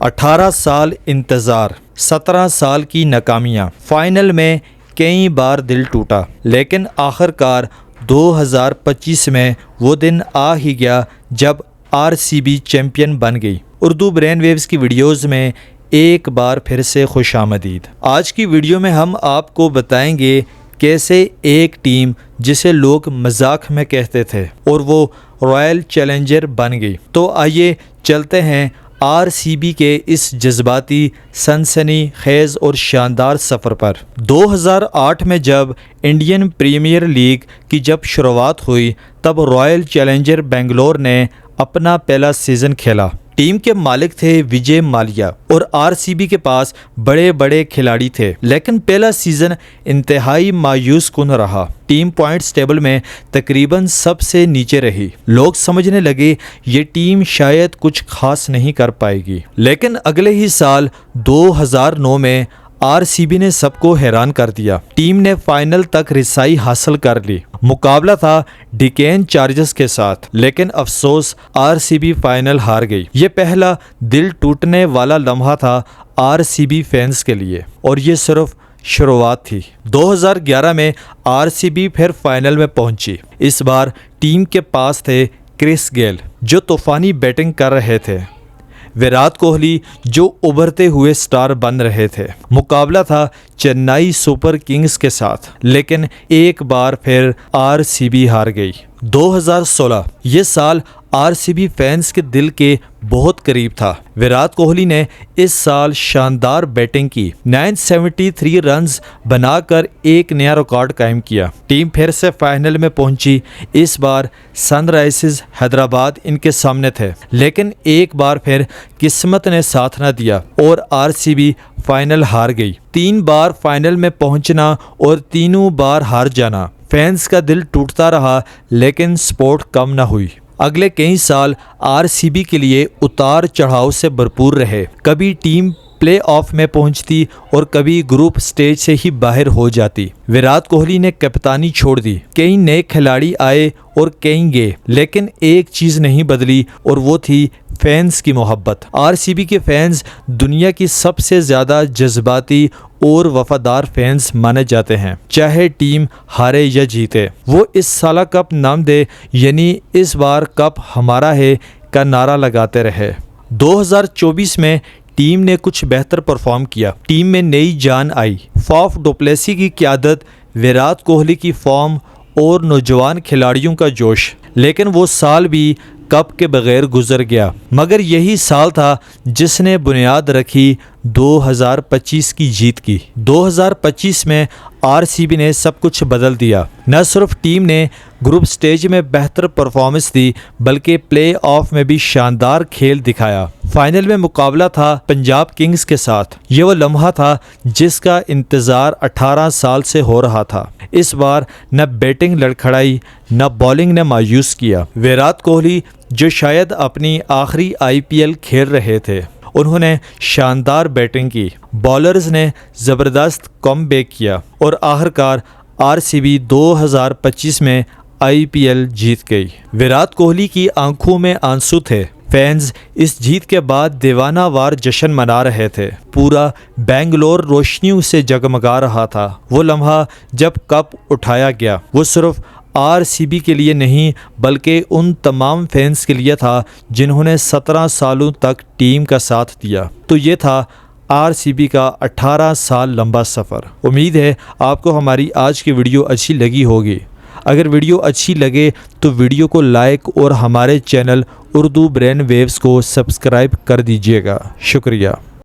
18 साल इंतज़ार, 17 साल की नाकामियाँ, फाइनल में कई बार दिल टूटा, लेकिन आखिरकार 2025 में वो दिन आ ही गया जब आरसीबी चैम्पियन बन गई। उर्दू ब्रेन वेव्स की वीडियोज़ में एक बार फिर से खुशामदीद। आज की वीडियो में हम आपको बताएंगे कैसे एक टीम जिसे लोग मजाक में कहते थे और वो रॉयल चैलेंजर बन गई। तो आइए चलते हैं आरसीबी के इस जज्बाती, सनसनी खेज और शानदार सफ़र पर। 2008 में जब इंडियन प्रीमियर लीग की जब शुरुआत हुई तब रॉयल चैलेंजर बेंगलोर ने अपना पहला सीज़न खेला। टीम के मालिक थे विजय माल्या और आरसीबी के पास बड़े बड़े खिलाड़ी थे, लेकिन पहला सीज़न इंतहाई मायूस कुन रहा। टीम पॉइंट्स टेबल में तकरीबन सबसे नीचे रही। लोग समझने लगे ये टीम शायद कुछ खास नहीं कर पाएगी, लेकिन अगले ही साल 2009 में आरसीबी ने सबको हैरान कर दिया। टीम ने फाइनल तक रिसाई हासिल कर ली। मुकाबला था डिकेन चार्जर्स के साथ, लेकिन अफसोस आरसीबी फाइनल हार गई। ये पहला दिल टूटने वाला लम्हा था आरसीबी फैंस के लिए, और ये सिर्फ शुरुआत थी। 2011 में आरसीबी फिर फाइनल में पहुंची। इस बार टीम के पास थे क्रिस गेल जो तूफानी बैटिंग कर रहे थे, विराट कोहली जो उभरते हुए स्टार बन रहे थे। मुकाबला था चेन्नई सुपर किंग्स के साथ, लेकिन एक बार फिर आरसीबी हार गई। 2016 ये साल आरसीबी फैंस के दिल के बहुत करीब था। विराट कोहली ने इस साल शानदार बैटिंग की, 973 रन्स बनाकर एक नया रिकॉर्ड कायम किया। टीम फिर से फाइनल में पहुंची। इस बार सनराइजर्स हैदराबाद इनके सामने थे, लेकिन एक बार फिर किस्मत ने साथ न दिया और आरसीबी फाइनल हार गई। 3 बार फाइनल में पहुंचना और तीनों बार हार जाना, फैंस का दिल टूटता रहा, लेकिन स्पोर्ट कम न हुई। अगले कई साल आरसीबी के लिए उतार चढ़ाव से भरपूर रहे। कभी टीम प्ले ऑफ में पहुंचती और कभी ग्रुप स्टेज से ही बाहर हो जाती। विराट कोहली ने कप्तानी छोड़ दी, कई नए खिलाड़ी आए और कई गए, लेकिन एक चीज़ नहीं बदली और वो थी फैंस की मोहब्बत। आरसीबी के फैंस दुनिया की सबसे ज़्यादा जज्बाती और वफादार फैंस माने जाते हैं, चाहे टीम हारे या जीते। वो इस साल कप नाम दे, यानी इस बार कप हमारा है का नारा लगाते रहे। 2024 में टीम ने कुछ बेहतर परफॉर्म किया। टीम में नई जान आई। फाफ डुप्लेसी की क़यादत, विराट कोहली की फॉर्म और नौजवान खिलाड़ियों का जोश, लेकिन वो साल भी कप के बगैर गुजर गया। मगर यही साल था जिसने बुनियाद रखी 2025 की जीत की। 2025 में आरसीबी ने सब कुछ बदल दिया। न सिर्फ टीम ने ग्रुप स्टेज में बेहतर परफॉर्मेंस दी, बल्कि प्ले ऑफ में भी शानदार खेल दिखाया। फाइनल में मुकाबला था पंजाब किंग्स के साथ। ये वो लम्हा था जिसका इंतज़ार 18 साल से हो रहा था। इस बार न बैटिंग लड़खड़ाई, न बॉलिंग ने मायूस किया। विराट कोहली जो शायद अपनी आखिरी आईपीएल खेल रहे थे, उन्होंने शानदार बैटिंग की। बॉलर्स ने ज़बरदस्त कमबैक किया और आखिरकार आरसीबी 2025 में आईपीएल जीत गई। विराट कोहली की आंखों में आंसू थे। फैंस इस जीत के बाद दीवानावार जश्न मना रहे थे। पूरा बेंगलोर रोशनियों से जगमगा रहा था। वो लम्हा जब कप उठाया गया, वो सिर्फ आरसीबी के लिए नहीं, बल्कि उन तमाम फैंस के लिए था जिन्होंने 17 सालों तक टीम का साथ दिया। तो ये था आरसीबी का 18 साल लंबा सफ़र। उम्मीद है आपको हमारी आज की वीडियो अच्छी लगी होगी। अगर वीडियो अच्छी लगे तो वीडियो को लाइक और हमारे चैनल उर्दू ब्रेन वेव्स को सब्सक्राइब कर दीजिएगा। शुक्रिया।